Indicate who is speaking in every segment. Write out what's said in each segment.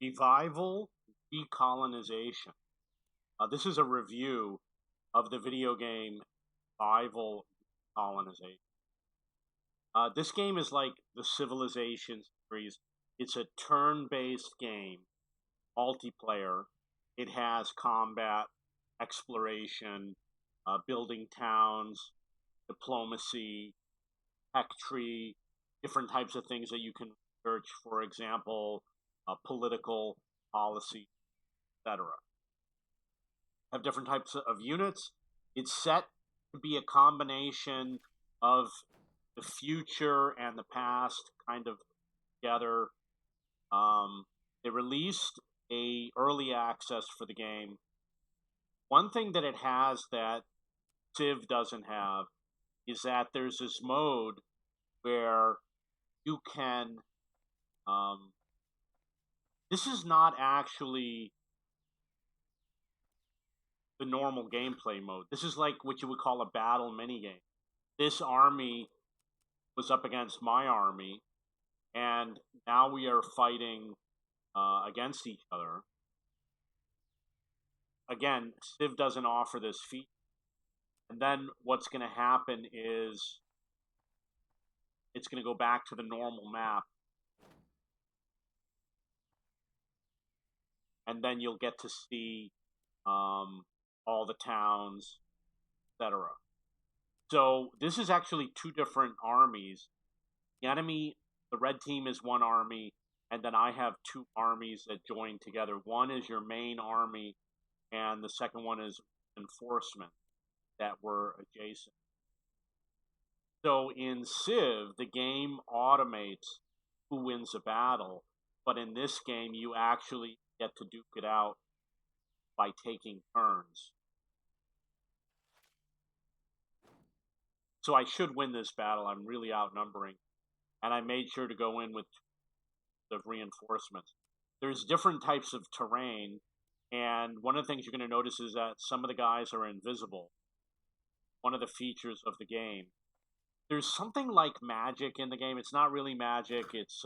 Speaker 1: Revival Recolonization. This is a review of the video game Revival Recolonization. This game is like the Civilization series. It's a turn-based game, multiplayer. It has combat, exploration, building towns, diplomacy, tech tree, different types of things that you can research. For example, political policy, etc. Have different types of units. It's set to be a combination of the future and the past kind of together. They released a early access for the game. One thing that it has that Civ doesn't have is that there's this mode where you can. This is not actually the normal gameplay mode. This is like what you would call a battle minigame. This army was up against my army, and now we are fighting against each other. Again, Civ doesn't offer this feature. And then what's going to happen is it's going to go back to the normal map. And then you'll get to see all the towns, etc. So this is actually two different armies. The enemy, the red team is one army, and then I have two armies that join together. One is your main army, and the second one is enforcement that were adjacent. So in Civ, the game automates who wins a battle, but in this game, you actually get to duke it out by taking turns. So I should win this battle. I'm really outnumbering. And I made sure to go in with the reinforcements. There's different types of terrain, and one of the things you're going to notice is that some of the guys are invisible. One of the features of the game. There's something like magic in the game. It's not really magic. It's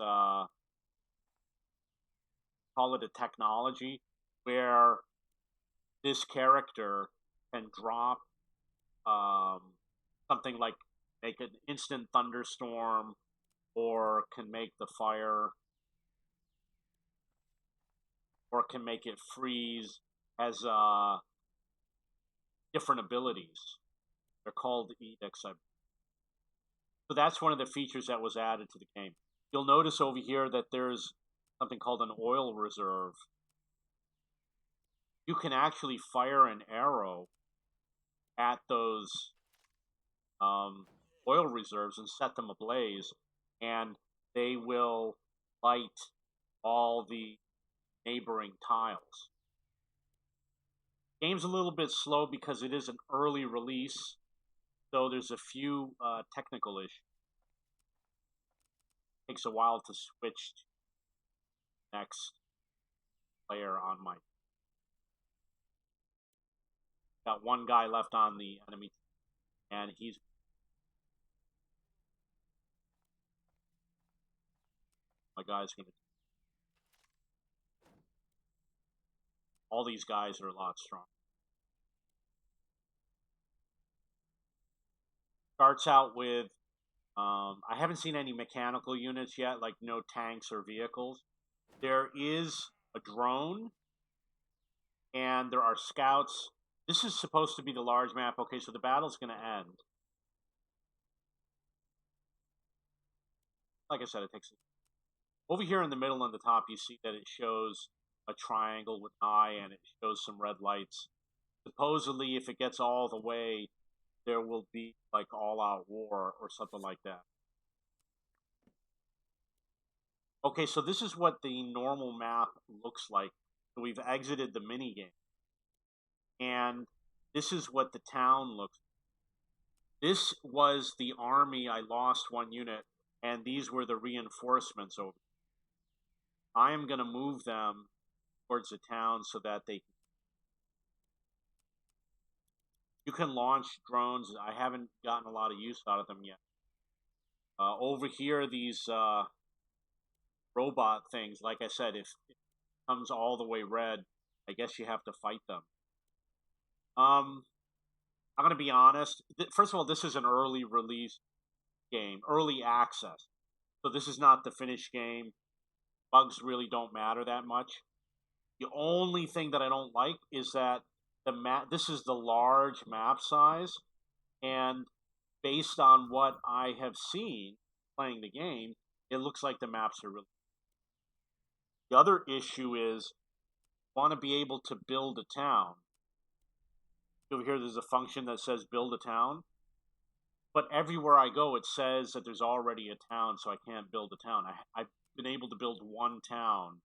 Speaker 1: call it a technology where this character can drop something like make an instant thunderstorm, or can make the fire, or can make it freeze, has different abilities. They're called edicts. So that's one of the features that was added to the game. You'll notice over here that there's something called an oil reserve. You can actually fire an arrow at those oil reserves and set them ablaze, and they will light all the neighboring tiles. Game's a little bit slow because it is an early release, so there's a few technical issues. It takes a while to switch to the next player on my. Got one guy left on the enemy, and he's my guy's gonna. All these guys are a lot stronger. Starts out with, I haven't seen any mechanical units yet, like no tanks or vehicles. There is a drone, and there are scouts. This is supposed to be the large map. Okay, so the battle's going to end. Like I said, it takes. Over here in the middle on the top, you see that it shows a triangle with an eye, and it shows some red lights. Supposedly, if it gets all the way, there will be like all-out war or something like that. Okay, so this is what the normal map looks like. So we've exited the minigame. And this is what the town looks like. This was the army. I lost one unit, and these were the reinforcements over. I am going to move them towards the town so that they. You can launch drones. I haven't gotten a lot of use out of them yet. Over here, these robot things, like I said, if it becomes all the way red, I guess you have to fight them. Um, I'm gonna be honest. First of all, this is an early release game, early access, so this is not the finished game. Bugs really don't matter that much. The only thing that I don't like is that the map. This is the large map size, and based on what I have seen playing the game, it looks like the maps are really. The other issue is want to be able to build a town. Over here, there's a function that says build a town, but everywhere I go, it says that there's already a town, so I can't build a town. I've been able to build one town,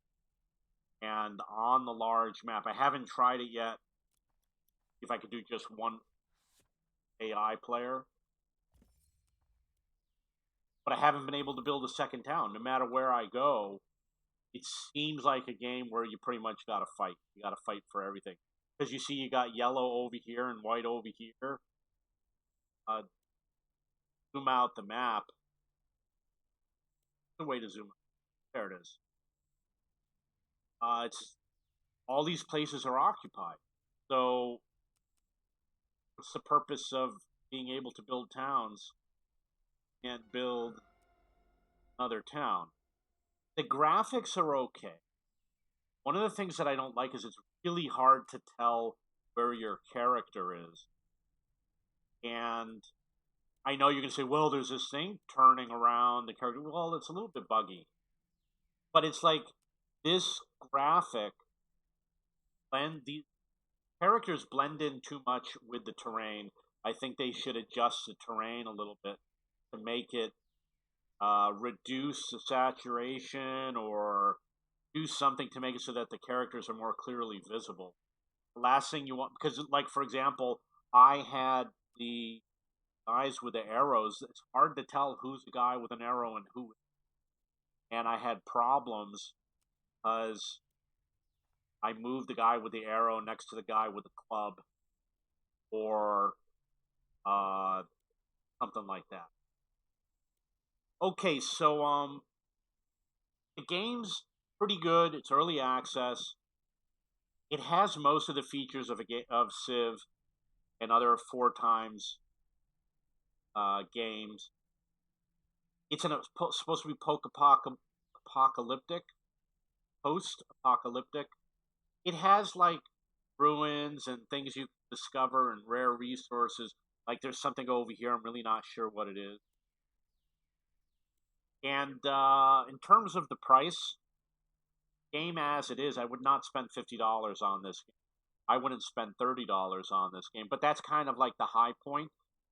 Speaker 1: and on the large map, I haven't tried it yet. If I could do just one AI player, but I haven't been able to build a second town. No matter where I go, it seems like a game where you pretty much got to fight. You got to fight for everything because you see you got yellow over here and white over here. Zoom out the map. The way to zoom out. There it is. It's all these places are occupied. So what's the purpose of being able to build towns and build another town? The graphics are okay. One of the things that I don't like is it's really hard to tell where your character is. And I know you're going to say, well, there's this thing turning around the character. Well, it's a little bit buggy. But it's like this graphic, the characters blend in too much with the terrain. I think they should adjust the terrain a little bit to make it reduce the saturation or do something to make it so that the characters are more clearly visible. The last thing you want, because like for example, I had the guys with the arrows. It's hard to tell who's the guy with an arrow and who. And I had problems because I moved the guy with the arrow next to the guy with the club, or something like that. Okay, so the game's pretty good. It's early access. It has most of the features of of Civ and other 4 times games. It's supposed to be apocalyptic, post-apocalyptic. It has like ruins and things you discover and rare resources. Like there's something over here. I'm really not sure what it is. And in terms of the price, game as it is, I would not spend $50 on this game. I wouldn't spend $30 on this game. But that's kind of like the high point.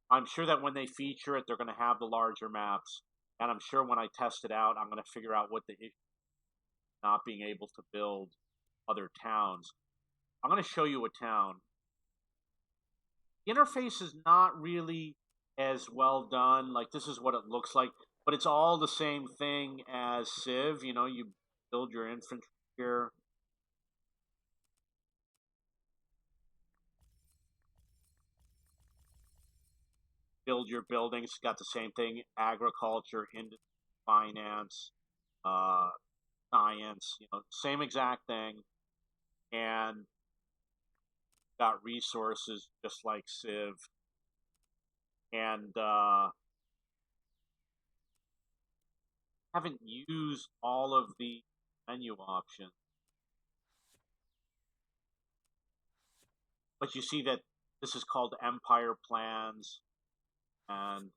Speaker 1: I'm sure that when they feature it, they're going to have the larger maps. And I'm sure when I test it out, I'm going to figure out what the issue is not being able to build other towns. I'm going to show you a town. The interface is not really as well done. Like this is what it looks like, but it's all the same thing as Civ. You know, you build your infantry here. Build your buildings. It's got the same thing: agriculture, industry, finance, science. You know, same exact thing, and got resources just like Civ, and haven't used all of the menu options, but you see that this is called Empire Plans, and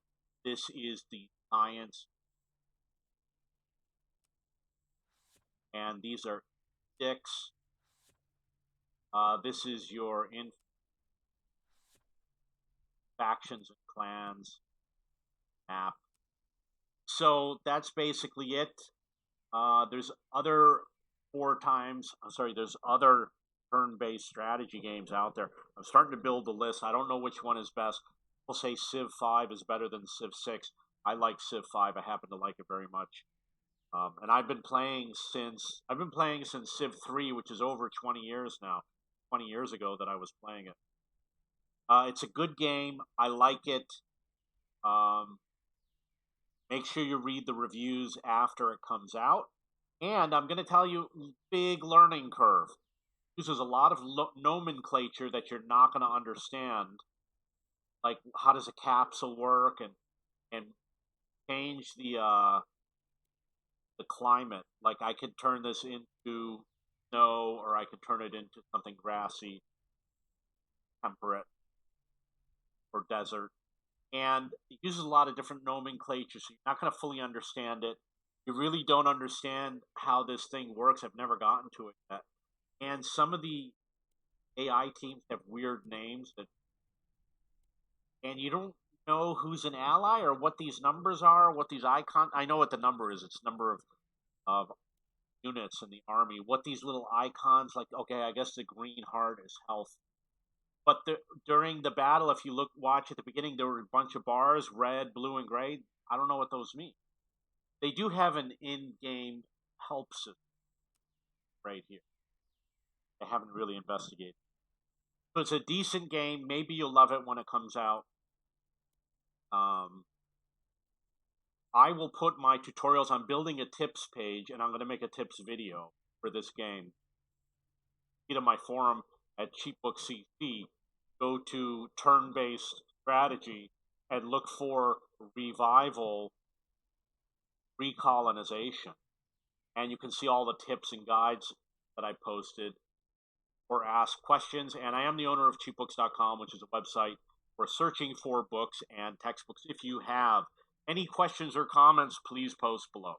Speaker 1: this is the science, and these are sticks. This is your factions and clans map. So that's basically it. There's other 4 times. I'm sorry. There's other turn-based strategy games out there. I'm starting to build the list. I don't know which one is best. We'll say Civ 5 is better than Civ 6. I like Civ 5. I happen to like it very much. And I've been playing since Civ 3, which is over 20 years now. 20 years ago that I was playing it. It's a good game. I like it. Make sure you read the reviews after it comes out. And I'm going to tell you, big learning curve. Uses a lot of nomenclature that you're not going to understand, like how does a capsule work, and change the climate. Like I could turn this into snow, or I could turn it into something grassy, temperate, or desert. And it uses a lot of different nomenclature, so you're not going to fully understand it. You really don't understand how this thing works. I've never gotten to it yet. And some of the AI teams have weird names that, and you don't know who's an ally or what these numbers are, what these icons. I know what the number is. It's number of units in the army. What these little icons, like, okay, I guess the green heart is health. But during the battle, if you watch at the beginning, there were a bunch of bars, red, blue, and gray. I don't know what those mean. They do have an in-game help system right here. I haven't really investigated. So it's a decent game. Maybe you'll love it when it comes out. I will put my tutorials. I'm building a tips page, and I'm going to make a tips video for this game. Get to my forum at CheapBookCC. Go to turn-based strategy and look for Revival Recolonization. And you can see all the tips and guides that I posted, or ask questions. And I am the owner of cheapbooks.com, which is a website for searching for books and textbooks. If you have any questions or comments, please post below.